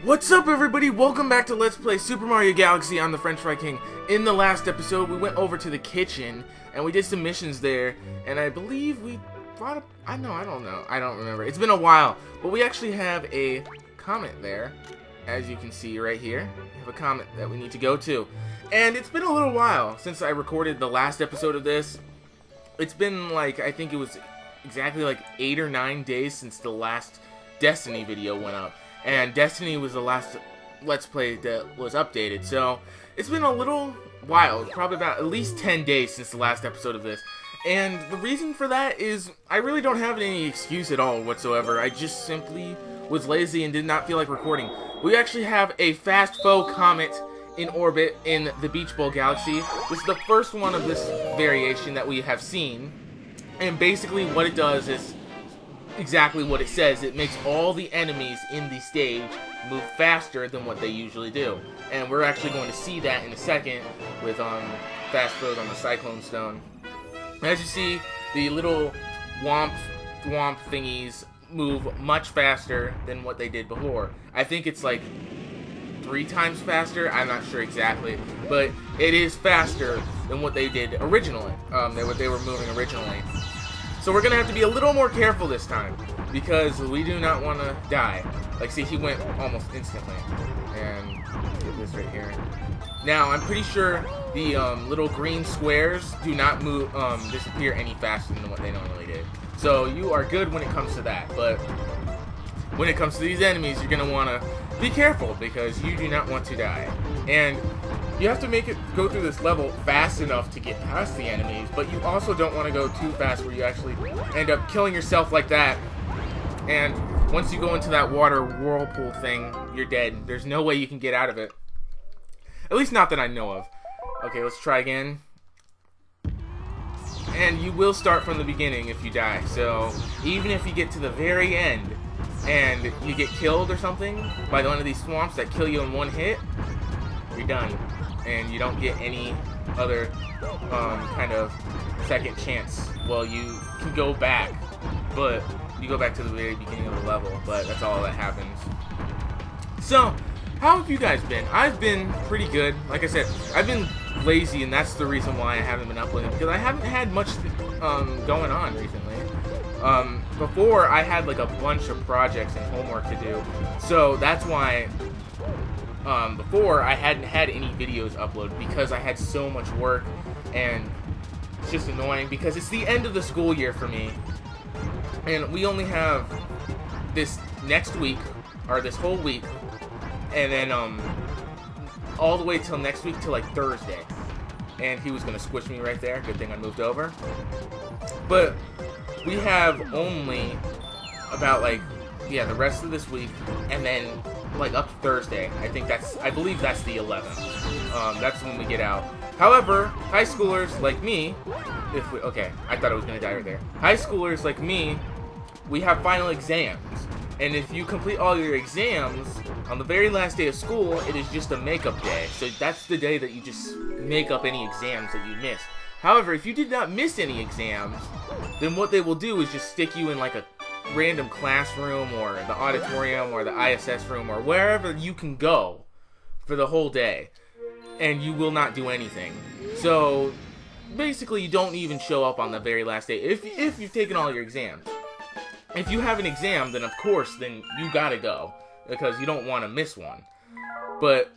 What's up, everybody? Welcome back to Let's Play Super Mario Galaxy on the French Fry King. In the last episode, we went over to the kitchen, and we did some missions there, and I believe we brought up... I don't know. I don't remember. It's been a while, but we actually have a comet there, as you can see right here. We have a comet that we need to go to, and it's been a little while since I recorded the last episode of this. It's been, like, I think it was exactly, like, 8 or 9 days since the last Destiny video went up. And Destiny was the last Let's Play that was updated, so it's been a little while, probably about at least 10 days since the last episode of this. And the reason for that is I really don't have any excuse at all whatsoever. I just simply was lazy and did not feel like recording. We actually have a Fast-Foe Comet in orbit in the Beach Bowl Galaxy. This is the first one of this variation that we have seen. And basically what it does is exactly what it says. It makes all the enemies in the stage move faster than what they usually do. And we're actually going to see that in a second with Fast-Foe on the Cyclone Stone. As you see, the little womp thingies move much faster than what they did before. I think it's like 3 times faster. I'm not sure exactly, but it is faster than what they did originally. What they were moving originally. So we're gonna have to be a little more careful this time because we do not want to die. Like, see, he went almost instantly, and get this right here. Now I'm pretty sure the little green squares do not move, disappear any faster than what they normally did. So you are good when it comes to that, but when it comes to these enemies, you're gonna want to be careful because you do not want to die. And you have to make it go through this level fast enough to get past the enemies, but you also don't want to go too fast where you actually end up killing yourself like that. And once you go into that water whirlpool thing, you're dead. There's no way you can get out of it. At least not that I know of. Okay, let's try again. And you will start from the beginning if you die. So even if you get to the very end and you get killed or something by one of these swamps that kill you in one hit, you're done. And you don't get any other kind of second chance. Well, you can go back, but you go back to the very beginning of the level, but that's all that happens. So, how have you guys been? I've been pretty good. Like I said, I've been lazy, and that's the reason why I haven't been uploading, because I haven't had much going on recently. Before, I had like a bunch of projects and homework to do, so that's why before I hadn't had any videos uploaded because I had so much work, and it's just annoying because it's the end of the school year for me, and we only have this next week, or this whole week, and then all the way till next week till like Thursday. And he was gonna squish me right there. Good thing I moved over. But we have only about like, yeah, the rest of this week, and then like up to Thursday. I believe that's the 11th. That's when we get out. However, high schoolers like me, okay, I thought I was gonna die right there. High schoolers like me, we have final exams. And if you complete all your exams on the very last day of school, it is just a makeup day. So that's the day that you just make up any exams that you missed. However, if you did not miss any exams, then what they will do is just stick you in like a random classroom or the auditorium or the ISS room or wherever you can go for the whole day, and you will not do anything. So basically you don't even show up on the very last day if you've taken all your exams. If you have an exam, then of course then you gotta go because you don't want to miss one. But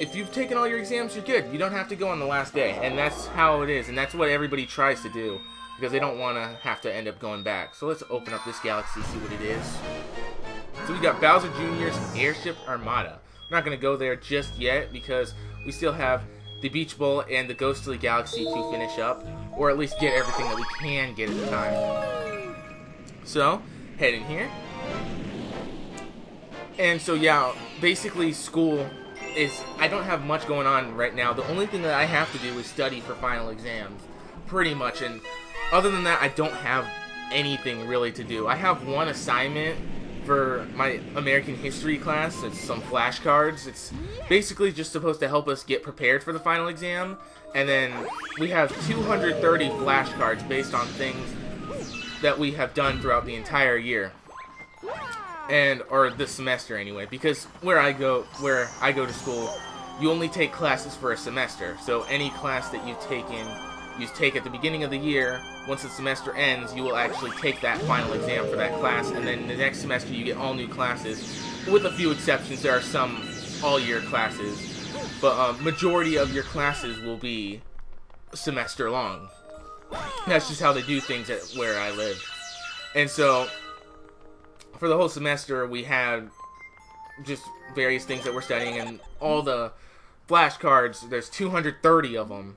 if you've taken all your exams, you're good. You don't have to go on the last day, and that's how it is, and that's what everybody tries to do, because they don't want to have to end up going back. So let's open up this galaxy, see what it is. So we got Bowser Jr.'s Airship Armada. We're not going to go there just yet, because we still have the Beach Bowl and the Ghostly Galaxy to finish up, or at least get everything that we can get at the time. So, head in here. And so yeah, basically school is, I don't have much going on right now. The only thing that I have to do is study for final exams, pretty much, and other than that, I don't have anything really to do. I have one assignment for my American history class. It's some flashcards. It's basically just supposed to help us get prepared for the final exam, and then we have 230 flashcards based on things that we have done throughout the entire year. or this semester anyway, because where I go to school, you only take classes for a semester. So any class that you take at the beginning of the year, once the semester ends, you will actually take that final exam for that class, and then the next semester you get all new classes. With a few exceptions, there are some all-year classes, but majority of your classes will be semester long. That's just how they do things at where I live. And so, for the whole semester, we had just various things that we're studying, and all the flashcards, there's 230 of them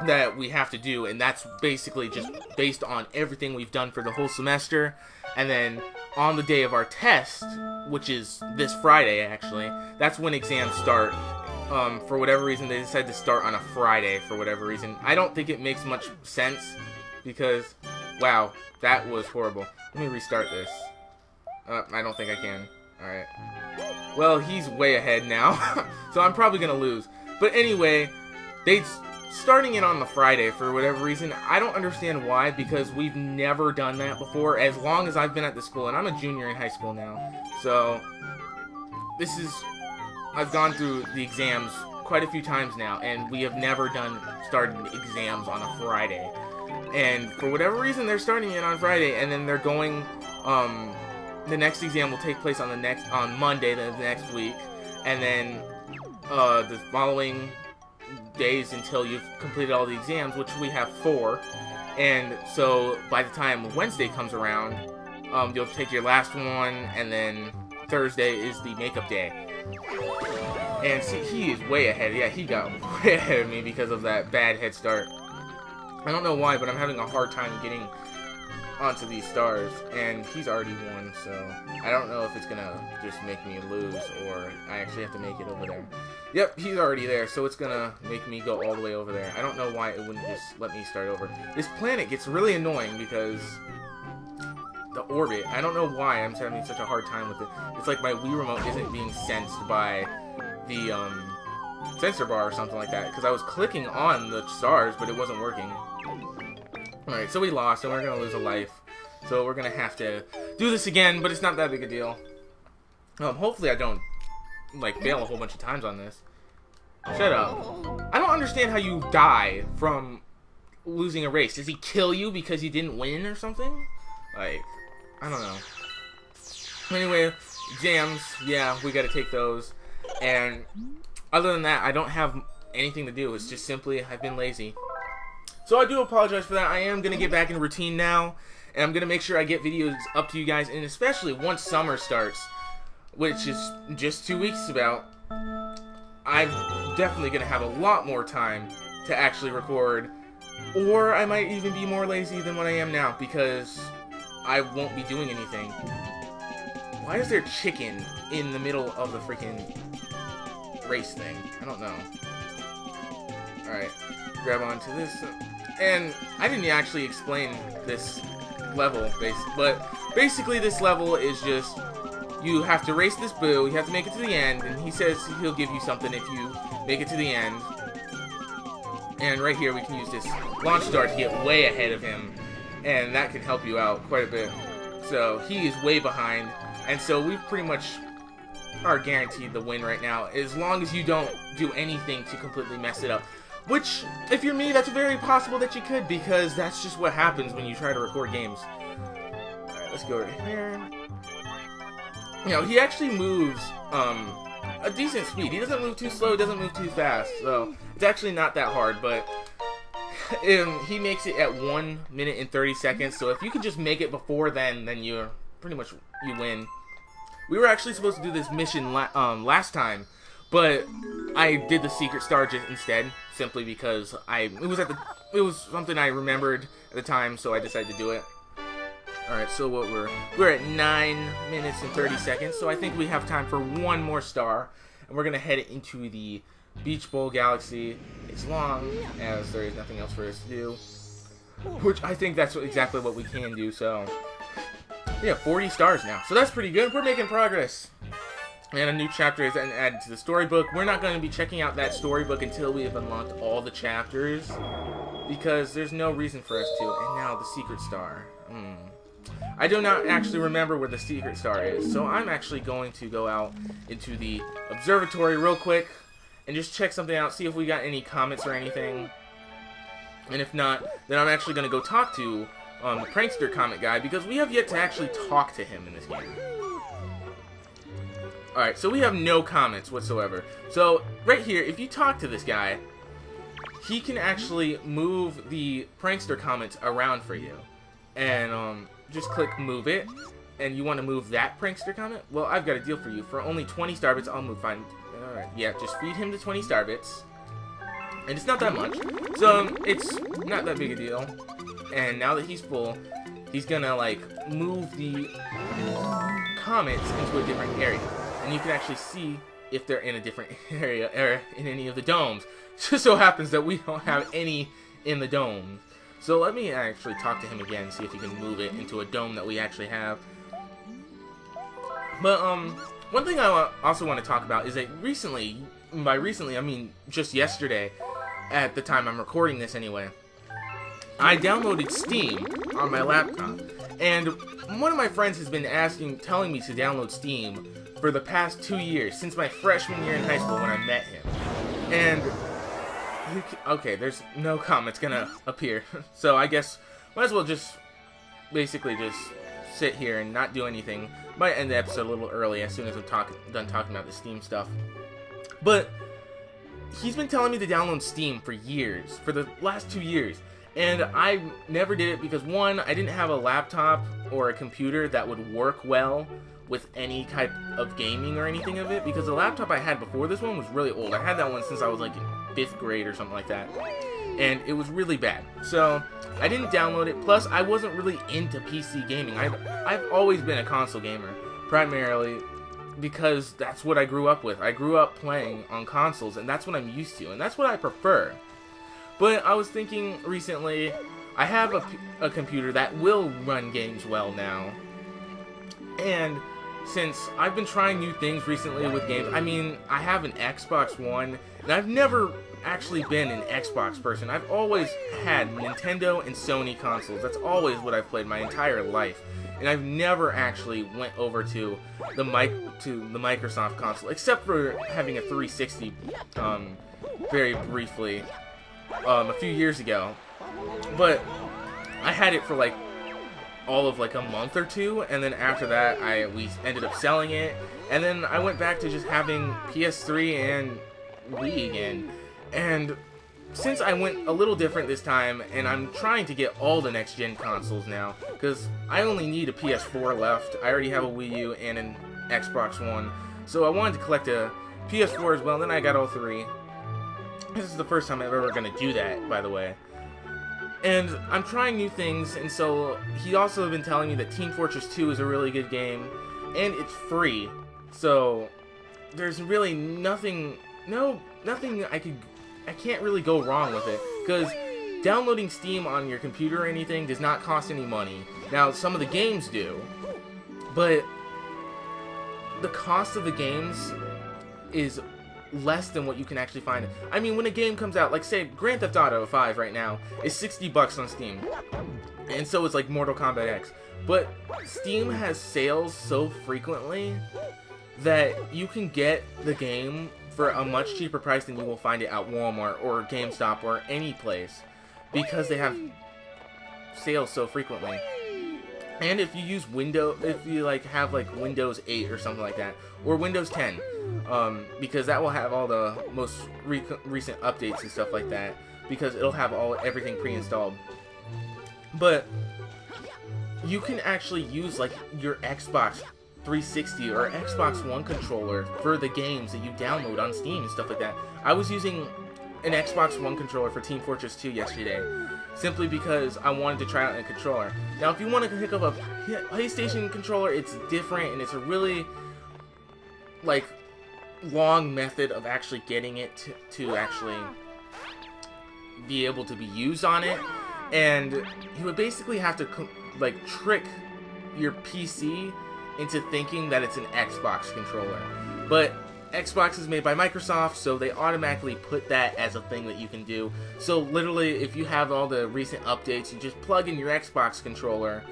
that we have to do, and that's basically just based on everything we've done for the whole semester. And then on the day of our test, which is this Friday actually, that's when exams start. For whatever reason, they decided to start on a Friday for whatever reason. I don't think it makes much sense because, wow, that was horrible. Let me restart this. I don't think I can. Alright. Well, he's way ahead now, so I'm probably going to lose. But anyway, starting it on the Friday for whatever reason. I don't understand why, because we've never done that before as long as I've been at the school, and I'm a junior in high school now. So, I've gone through the exams quite a few times now, and we have never started exams on a Friday. And for whatever reason, they're starting it on Friday, and then they're going, the next exam will take place on Monday the next week, and then the following days until you've completed all the exams, which we have 4. And so by the time Wednesday comes around, you'll take your last one, and then Thursday is the makeup day. And see, he is way ahead. Yeah, he got way ahead of me because of that bad head start. I don't know why, but I'm having a hard time getting onto these stars, and he's already won, so I don't know if it's gonna just make me lose, or I actually have to make it over there. Yep, he's already there, so it's gonna make me go all the way over there. I don't know why it wouldn't just let me start over. This planet gets really annoying because the orbit, I don't know why I'm having such a hard time with it. It's like my Wii remote isn't being sensed by the sensor bar or something like that, because I was clicking on the stars, but it wasn't working. Alright, so we lost, and we're going to lose a life. So we're going to have to do this again, but it's not that big a deal. Hopefully I don't, fail a whole bunch of times on this. Shut up. I don't understand how you die from losing a race. Does he kill you because you didn't win or something? I don't know. Anyway, exams, yeah, we got to take those. And other than that, I don't have anything to do. It's just simply I've been lazy. So I do apologize for that. I am going to get back in routine now, and I'm going to make sure I get videos up to you guys, and especially once summer starts, which is just 2 weeks about, I'm definitely going to have a lot more time to actually record, or I might even be more lazy than what I am now, because I won't be doing anything. Why is there chicken in the middle of the freaking race thing? I don't know. Alright, grab onto this. And I didn't actually explain this level, but basically this level is just, you have to race this boo, you have to make it to the end, and he says he'll give you something if you make it to the end. And right here we can use this launch star to get way ahead of him, and that can help you out quite a bit. So he is way behind, and so we pretty much are guaranteed the win right now, as long as you don't do anything to completely mess it up. Which, if you're me, that's very possible that you could, because that's just what happens when you try to record games. Alright, let's go right here. You know, he actually moves a decent speed. He doesn't move too slow, doesn't move too fast, so it's actually not that hard, but he makes it at 1 minute and 30 seconds, so if you can just make it before then you're pretty much, you win. We were actually supposed to do this mission last time, but I did the secret star just instead, simply because it was something I remembered at the time, so I decided to do it. Alright, so we're at 9 minutes and 30 seconds, so I think we have time for one more star, and we're gonna head into the Beach Bowl Galaxy as long as there is nothing else for us to do, which I think that's exactly what we can do. So we have 40 stars now, so that's pretty good. We're making progress. And a new chapter is added to the storybook. We're not going to be checking out that storybook until we have unlocked all the chapters, because there's no reason for us to. And now the secret star. I do not actually remember where the secret star is, so I'm actually going to go out into the observatory real quick and just check something out, see if we got any comets or anything. And if not, then I'm actually going to go talk to the prankster comet guy, because we have yet to actually talk to him in this game. Alright, so we have no comets whatsoever. So, right here, if you talk to this guy, he can actually move the prankster comets around for you. And, just click move it. And you want to move that prankster comet? Well, I've got a deal for you. For only 20 star bits, I'll move fine. Alright, yeah, just feed him the 20 star bits. And it's not that much. So, it's not that big a deal. And now that he's full, he's gonna, like, move the comets into a different area. And you can actually see if they're in a different area, or in any of the domes. It just so happens that we don't have any in the domes. So let me actually talk to him again, see if he can move it into a dome that we actually have. But, one thing I also want to talk about is that recently, by recently, I mean just yesterday, at the time I'm recording this anyway, I downloaded Steam on my laptop. And one of my friends has been telling me to download Steam for the past 2 years, since my freshman year in high school when I met him. And, okay, there's no comments gonna appear. So I guess, might as well just, basically just sit here and not do anything. Might end the episode a little early as soon as I'm done talking about the Steam stuff. But, he's been telling me to download Steam for years, for the last 2 years. And I never did it because, one, I didn't have a laptop or a computer that would work well with any type of gaming or anything of it, because the laptop I had before this one was really old. I had that one since I was like in 5th grade or something like that, and it was really bad. So I didn't download it. Plus, I wasn't really into PC gaming. I've always been a console gamer, primarily because that's what I grew up with. I grew up playing on consoles, and that's what I'm used to, and that's what I prefer. But I was thinking recently, I have a computer that will run games well now, and since I've been trying new things recently with games, I mean, I have an Xbox One, and I've never actually been an Xbox person. I've always had Nintendo and Sony consoles. That's always what I've played my entire life. And I've never actually went over to the Microsoft console, except for having a 360 very briefly a few years ago. But I had it for like all of like a month or two, and then after that we ended up selling it, and then I went back to just having PS3 and Wii again. And since I went a little different this time, and I'm trying to get all the next gen consoles now, because I only need a PS4 left. I already have a Wii U and an Xbox One, so I wanted to collect a PS4 as well, and then I got all three. This is the first time I'm ever going to do that, by the way. And I'm trying new things, and so he also been telling me that Team Fortress 2 is a really good game, and it's free. So there's really nothing I can't really go wrong with it, because downloading Steam on your computer or anything does not cost any money. Now, some of the games do, but the cost of the games is less than what you can actually find. I mean, when a game comes out, like say Grand Theft Auto 5 right now is $60 on Steam, and so is like Mortal Kombat X. But Steam has sales so frequently that you can get the game for a much cheaper price than you will find it at Walmart or GameStop or any place, because they have sales so frequently. And if you use if you like have like Windows 8 or something like that, or Windows 10, because that will have all the most recent updates and stuff like that, because it'll have everything pre-installed. But you can actually use like your Xbox 360 or Xbox One controller for the games that you download on Steam and stuff like that. I was using an Xbox One controller for Team Fortress 2 yesterday, simply because I wanted to try out a controller. Now, if you want to pick up a PlayStation controller, it's different, and it's a really like long method of actually getting it to actually be able to be used on it, and you would basically have to like trick your PC into thinking that it's an Xbox controller. But Xbox is made by Microsoft, so they automatically put that as a thing that you can do. So literally, if you have all the recent updates, you just plug in your Xbox controller,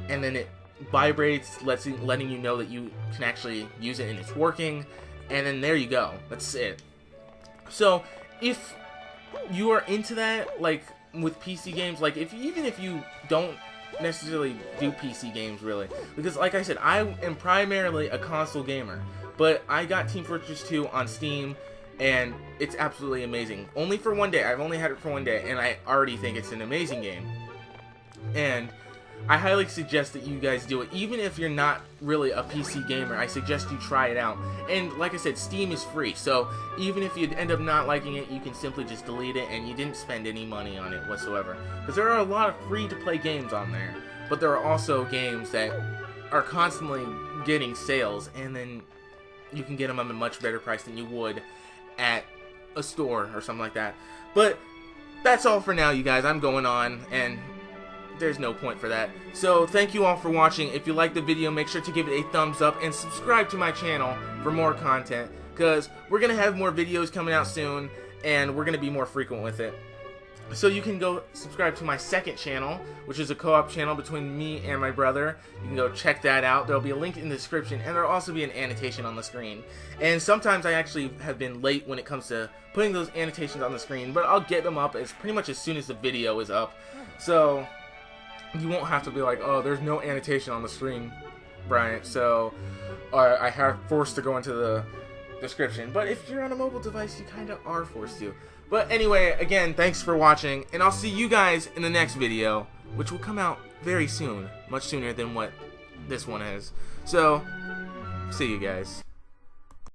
and then it vibrates, letting you know that you can actually use it and it's working, and then there you go. That's it. So if you are into that, like with PC games, like even if you don't necessarily do PC games really, because like I said, I am primarily a console gamer, but I got Team Fortress 2 on Steam, and it's absolutely amazing. Only for one day. I've only had it for one day, and I already think it's an amazing game. And I highly suggest that you guys do it. Even if you're not really a PC gamer, I suggest you try it out. And like I said, Steam is free, so even if you end up not liking it, you can simply just delete it, and you didn't spend any money on it whatsoever. Because there are a lot of free-to-play games on there, but there are also games that are constantly getting sales, and then you can get them at a much better price than you would at a store or something like that. But that's all for now, you guys. I'm going on, and there's no point for that. So thank you all for watching. If you liked the video, make sure to give it a thumbs up and subscribe to my channel for more content, because we're gonna have more videos coming out soon, and we're gonna be more frequent with it. So you can go subscribe to my second channel, which is a co-op channel between me and my brother. You can go check that out. There'll be a link in the description, and there'll also be an annotation on the screen. And sometimes I actually have been late when it comes to putting those annotations on the screen, but I'll get them up pretty much as soon as the video is up. So you won't have to be like, oh, there's no annotation on the screen, Bryant, so I have forced to go into the description. But if you're on a mobile device, you kind of are forced to. But anyway, again, thanks for watching, and I'll see you guys in the next video, which will come out very soon, much sooner than what this one is. So, see you guys.